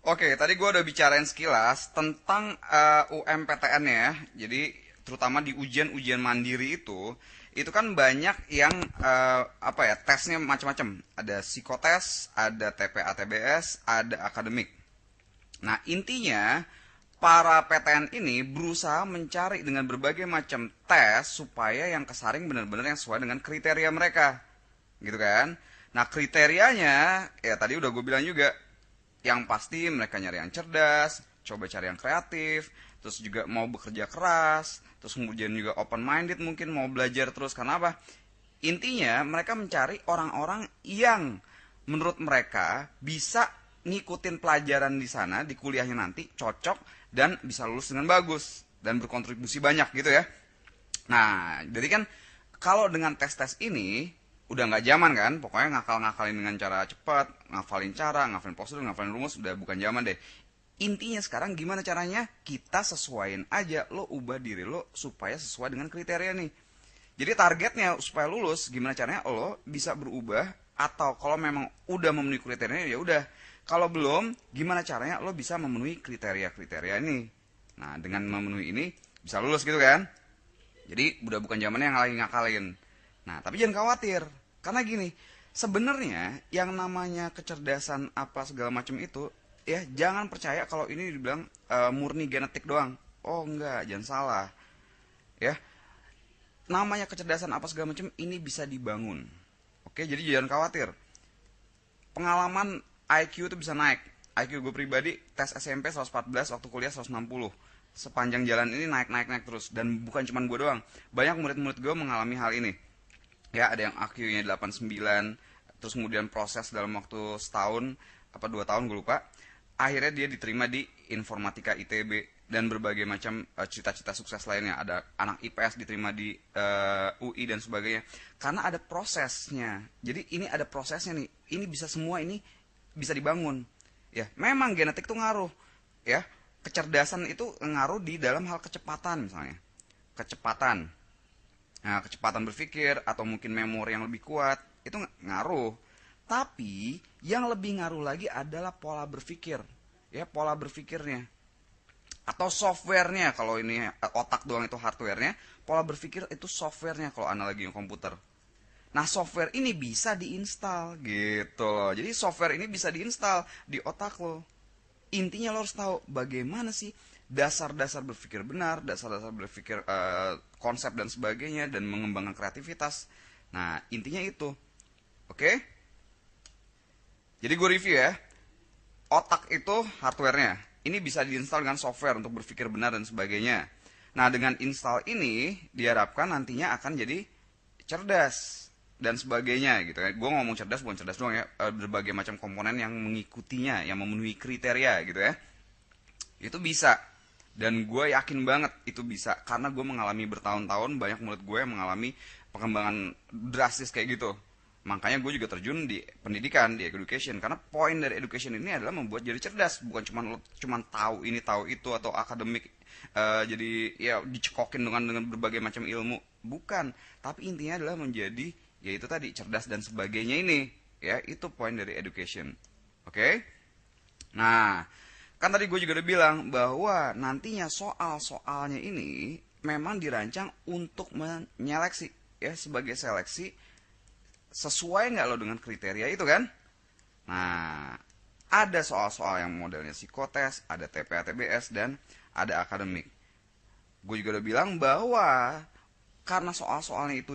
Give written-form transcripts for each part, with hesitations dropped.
Oke, tadi gue udah bicarain sekilas tentang UMPTN ya. Jadi terutama di ujian-ujian mandiri itu kan banyak yang apa ya tesnya macam-macam. Ada psikotes, ada TPA TBS, ada akademik. Nah intinya para PTN ini berusaha mencari dengan berbagai macam tes supaya yang kesaring benar-benar yang sesuai dengan kriteria mereka, gitu kan? Nah kriterianya ya tadi udah gue bilang juga, yang pasti mereka nyari yang cerdas, coba cari yang kreatif, terus juga mau bekerja keras, terus kemudian juga open minded, mungkin mau belajar terus. Karena apa? Intinya mereka mencari orang-orang yang menurut mereka bisa ngikutin pelajaran di sana di kuliahnya nanti cocok dan bisa lulus dengan bagus dan berkontribusi banyak gitu ya. Nah, jadi kan kalau dengan tes-tes ini udah nggak zaman kan, pokoknya ngakal-ngakalin dengan cara cepat, ngafalin cara, ngafalin prosedur, ngafalin rumus, udah bukan zaman deh. Intinya sekarang gimana caranya? Kita sesuaiin aja, lo ubah diri lo supaya sesuai dengan kriteria nih. Jadi targetnya supaya lulus, gimana caranya lo bisa berubah, atau kalau memang udah memenuhi kriterianya ya udah. Kalau belum, gimana caranya lo bisa memenuhi kriteria-kriteria ini. Nah, dengan memenuhi ini bisa lulus gitu kan? Jadi udah bukan zamannya yang lagi ngakalin. Nah, tapi jangan khawatir. Karena gini, sebenarnya yang namanya kecerdasan apa segala macam itu, ya jangan percaya kalau ini dibilang murni genetik doang. Oh enggak, jangan salah. Ya, namanya kecerdasan apa segala macam ini bisa dibangun. Oke, jadi jangan khawatir. Pengalaman IQ itu bisa naik. IQ gue pribadi tes SMP 114, waktu kuliah 160. Sepanjang jalan ini naik terus, dan bukan cuma gue doang. Banyak murid-murid gue mengalami hal ini. Ya, ada yang IQ-nya 89, terus kemudian proses dalam waktu setahun apa 2 tahun gue lupa. Akhirnya dia diterima di Informatika ITB dan berbagai macam cita-cita sukses lainnya. Ada anak IPS diterima di UI dan sebagainya. Karena ada prosesnya. Jadi ini ada prosesnya nih. Ini bisa semua ini bisa dibangun. Ya, memang genetik tuh ngaruh. Ya, kecerdasan itu ngaruh di dalam hal kecepatan misalnya. Kecepatan. Nah, kecepatan berpikir atau mungkin memori yang lebih kuat itu ngaruh. Tapi yang lebih ngaruh lagi adalah pola berpikir. Ya, pola berpikirnya atau softwarenya. Kalau ini otak doang itu hardwarenya, pola berpikir itu softwarenya kalau analogi komputer. Nah, software ini bisa diinstal gitu loh. Jadi software ini bisa diinstal di otak lo. Intinya lo harus tahu bagaimana sih dasar-dasar berpikir benar, dasar-dasar berpikir konsep dan sebagainya, dan mengembangkan kreativitas. Nah, intinya itu. Oke? Jadi gue review ya. Otak itu hardwarenya. Ini bisa diinstal dengan software untuk berpikir benar dan sebagainya. Nah, dengan install ini diharapkan nantinya akan jadi cerdas dan sebagainya gitu kan. Gue ngomong cerdas bukan cerdas doang ya, berbagai macam komponen yang mengikutinya, yang memenuhi kriteria gitu ya. Itu bisa. Dan gue yakin banget itu bisa karena gue mengalami bertahun-tahun, banyak murid gue yang mengalami pengembangan drastis kayak gitu. Makanya gue juga terjun di pendidikan, di education, karena poin dari education ini adalah membuat jadi cerdas, bukan cuman tahu ini tahu itu atau akademik jadi ya dicekokin dengan berbagai macam ilmu, bukan. Tapi intinya adalah menjadi yaitu tadi cerdas dan sebagainya ini, ya itu poin dari education. Oke? Nah, kan tadi gue juga udah bilang bahwa nantinya soal-soalnya ini memang dirancang untuk menyeleksi, ya sebagai seleksi sesuai nggak lo dengan kriteria itu kan. Nah, ada soal-soal yang modelnya psikotes, ada TPA TBS, dan ada akademik. Gue juga udah bilang bahwa karena soal-soalnya itu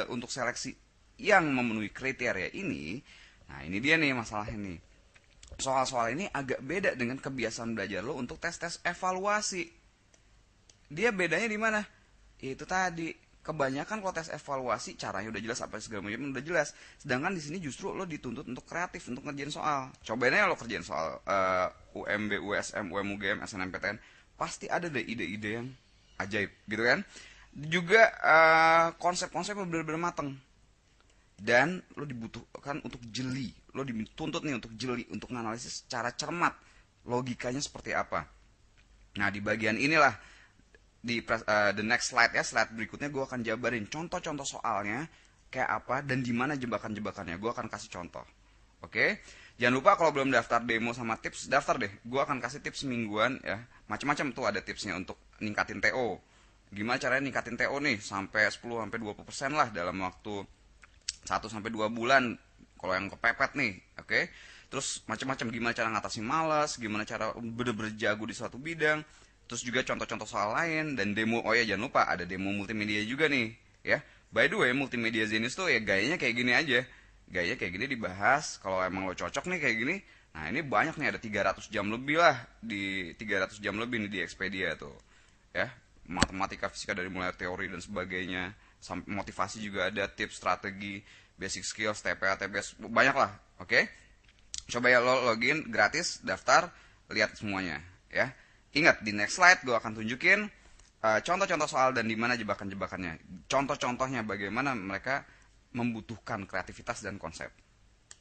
untuk seleksi yang memenuhi kriteria ini, nah ini dia nih masalahnya nih. Soal-soal ini agak beda dengan kebiasaan belajar lo untuk tes-tes evaluasi. Dia bedanya di mana? Itu tadi, kebanyakan kalau tes evaluasi caranya udah jelas, apa segala macam udah jelas. Sedangkan di sini justru lo dituntut untuk kreatif untuk ngerjain soal. Cobain aja lo kerjain soal UMB, USM, UMUGM, SNMPTN, pasti ada deh ide-ide yang ajaib gitu kan. Juga konsep-konsep bener-bener mateng. Dan lo dibutuhkan untuk jeli, lo dituntut nih untuk jeli, untuk menganalisis secara cermat logikanya seperti apa. Nah, di bagian inilah, di the next slide ya, slide berikutnya gue akan jabarin contoh-contoh soalnya kayak apa dan di mana jebakan-jebakannya. Gue akan kasih contoh. Oke, Jangan lupa kalau belum daftar demo sama tips, daftar deh. Gue akan kasih tips mingguan ya. Macam-macam tuh ada tipsnya untuk ningkatin TO. Gimana caranya ningkatin TO nih sampai 10 sampai 20% lah dalam waktu 1 sampai 2 bulan kalau yang kepepet nih, oke? Terus macam-macam gimana cara ngatasin malas, gimana cara bener-bener jago di suatu bidang. Terus juga contoh-contoh soal lain dan demo. Oh ya jangan lupa ada demo multimedia juga nih, ya. By the way, multimedia Zenius tuh ya gayanya kayak gini aja. Gaya kayak gini dibahas, kalau emang lo cocok nih kayak gini. Nah, ini banyak nih, ada 300 jam lebih lah, di 300 jam lebih nih di Expedia tuh. Ya, matematika, fisika dari mulai teori dan sebagainya, sampai motivasi juga ada, tips, strategi, basic skills, TPA, TPS, banyak lah. Oke? Coba ya lo login gratis, daftar, lihat semuanya, ya. Ingat di next slide gue akan tunjukin contoh-contoh soal dan di mana jebakan-jebakannya. Contoh-contohnya bagaimana mereka membutuhkan kreativitas dan konsep.